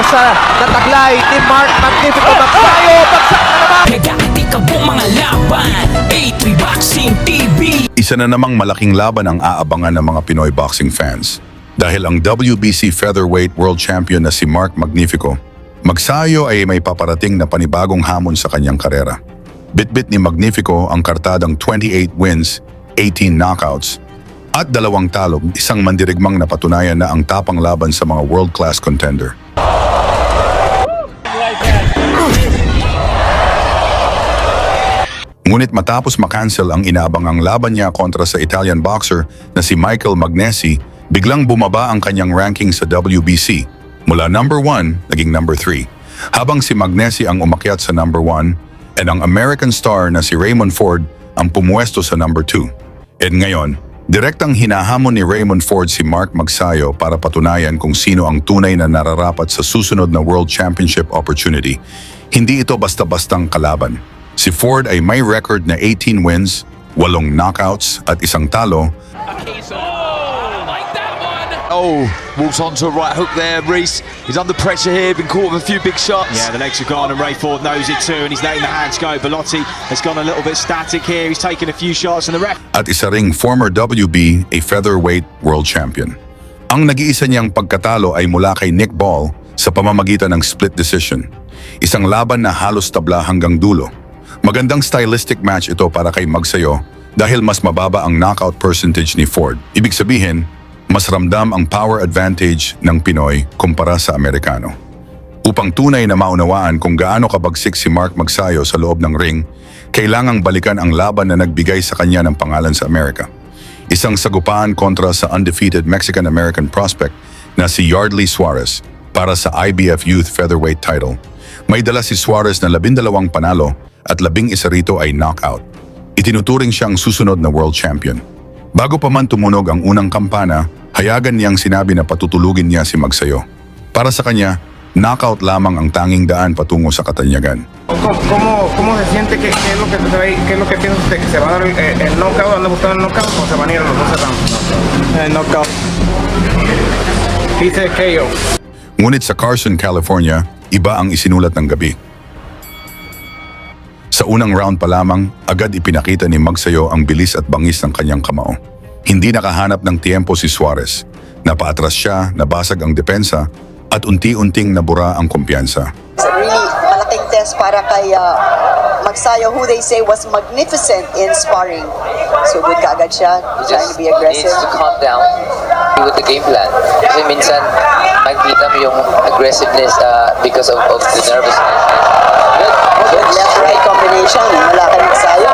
depensa na taglay ni Mark Magnifico Magsayo. Bagsak na naman. Nagkakati ka po mga laban, A3 Boxing TV. Isa na namang malaking laban ang aabangan ng mga Pinoy boxing fans. Dahil ang WBC Featherweight World Champion na si Mark Magnifico Magsayo ay may paparating na panibagong hamon sa kanyang karera. Bitbit ni Magnifico ang kartadang 28 wins, 18 knockouts, at 2 talo, isang mandirigmang napatunayan na ang tapang laban sa mga world-class contender. Ngunit matapos makancel ang inaabangang laban niya kontra sa Italian boxer na si Michael Magnesi, biglang bumaba ang kanyang ranking sa WBC. Mula number 1, naging number 3. Habang si Magnesi ang umakyat sa number 1, and ang American star na si Raymond Ford ang pumuesto sa number 2. And ngayon, direktang hinahamon ni Raymond Ford si Mark Magsayo para patunayan kung sino ang tunay na nararapat sa susunod na World Championship opportunity. Hindi ito basta-bastang kalaban. Si Ford ay may record na 18 wins, 8 knockouts at 1 talo. Oh, walks onto a right hook there, Reese. He's under pressure here, been caught with a few big shots. Yeah, the legs are gone and Ray Ford knows it too, and he's letting the hands go. Bellotti has gone a little bit static here. He's taken a few shots and the ref... At isa ring former WB, a featherweight world champion. Ang nag-iisa niyang pagkatalo ay mula kay Nick Ball sa pamamagitan ng split decision. Isang laban na halos tabla hanggang dulo. Magandang stylistic match ito para kay Magsayo dahil mas mababa ang knockout percentage ni Ford. Ibig sabihin, mas ramdam ang power advantage ng Pinoy kumpara sa Amerikano. Upang tunay na maunawaan kung gaano kabagsik si Mark Magsayo sa loob ng ring, kailangang balikan ang laban na nagbigay sa kanya ng pangalan sa Amerika. Isang sagupaan kontra sa undefeated Mexican-American prospect na si Yardley Suarez para sa IBF Youth Featherweight title. May dala si Suarez na 12 panalo at 11 rito ay knockout. Itinuturing siyang susunod na world champion. Bago pa man tumunog ang unang kampana, hayagan niyang sinabi na patutulugin niya si Magsayo. Para sa kanya, knockout lamang ang tanging daan patungo sa katanyagan. ¿Cómo se siente? ¿Qué es lo que qué es lo que piensa usted? ¿Que se va a dar el knockout? ¿Anda buscando el knockout o se van a ir a los dos rounds? Knockout. Dice KO. Ngunit sa Carson, California, iba ang isinulat ng gabi. Sa unang round pa lamang, agad ipinakita ni Magsayo ang bilis at bangis ng kanyang kamao. Hindi nakahanap ng tiempo si Suarez. Napaatras siya, nabasag ang depensa, at unti-unting nabura ang kumpiyansa. It's a really malaking test para kay Magsayo, who they say was magnificent in sparring. So good kaagad siya, trying to be aggressive. Needs to calm down with the game plan. Kasi minsan, makikita mo yung aggressiveness because of the nervousness. Good left-right combination, mula kay Magsayo.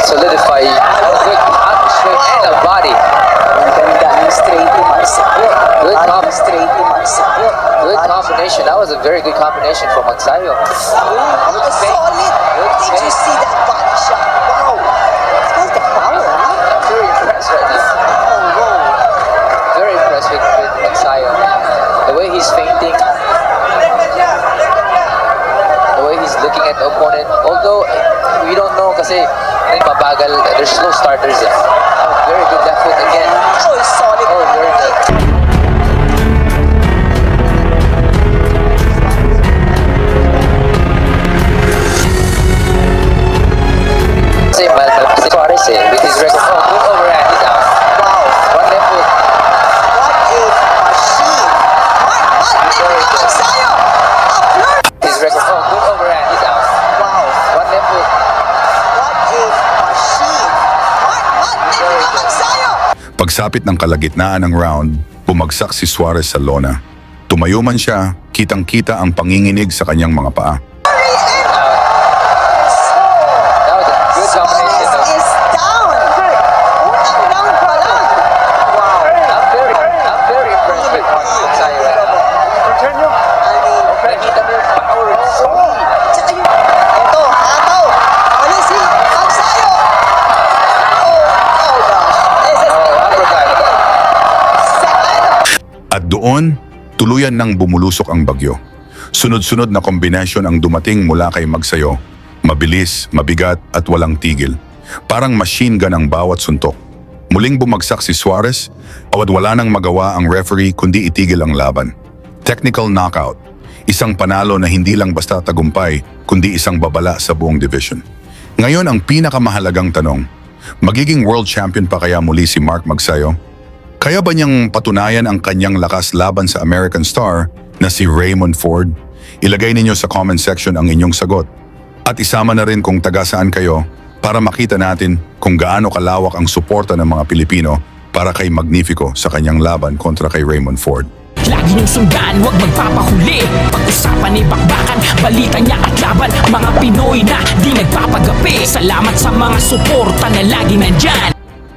Solidify good straight and a body. Ang ganda ng straight ni Magsayo. Good Straight ni Magsayo. Good combination. That was a very good combination from Magsayo. Solid. Did you see that body shot? Wow. That's the power, huh? I'm very impressed right now. Very impressed with Magsayo. The way he's feinting, the way he's looking at the opponent. Although we don't know kasi mabagal, there's no starters there. Very good left hook again. Oh, it's solid. Oh, very good. Kasi malapit si Suarez with his record. Oh, good overhand, he's out. Wow. One left hook. What a machine. Magsayo. His record. Oh, good overhand, he's out. Wow. One left hook. What a machine. Magsayo. Pagsapit ng kalagitnaan ng round, bumagsak si Suarez sa lona. Tumayo man siya, kitang-kita ang panginginig sa kanyang mga paa. That was a good combination. Suarez is down. Unang round pa lang. Wow. I'm very impressed with Magsayo right now. Nakita mo yung power and speed. Tsaka yung... Ito, hataw. Mali si Magsayo. Oh gosh. This is Uppercut. At doon, tuluyan nang bumulusok ang bagyo. Sunod-sunod na kombinasyon ang dumating mula kay Magsayo. Mabilis, mabigat at walang tigil. Parang machine gun ang bawat suntok. Muling bumagsak si Suarez, at wala nang magawa ang referee kundi itigil ang laban. Technical knockout. Isang panalo na hindi lang basta tagumpay, kundi isang babala sa buong division. Ngayon ang pinakamahalagang tanong, magiging world champion pa kaya muli si Mark Magsayo? Kaya ba niyang patunayan ang kanyang lakas laban sa American star na si Raymond Ford? Ilagay ninyo sa comment section ang inyong sagot. At isama na rin kung taga saan kayo para makita natin kung gaano kalawak ang suporta ng mga Pilipino para kay Magnifico sa kanyang laban kontra kay Raymond Ford. Lagi niyong sundan, huwag magpapahuli. Pag-usapan ni bakbakan, balita niya at laban. Mga Pinoy na di nagpapagapi. Salamat sa mga suporta na lagi nandyan.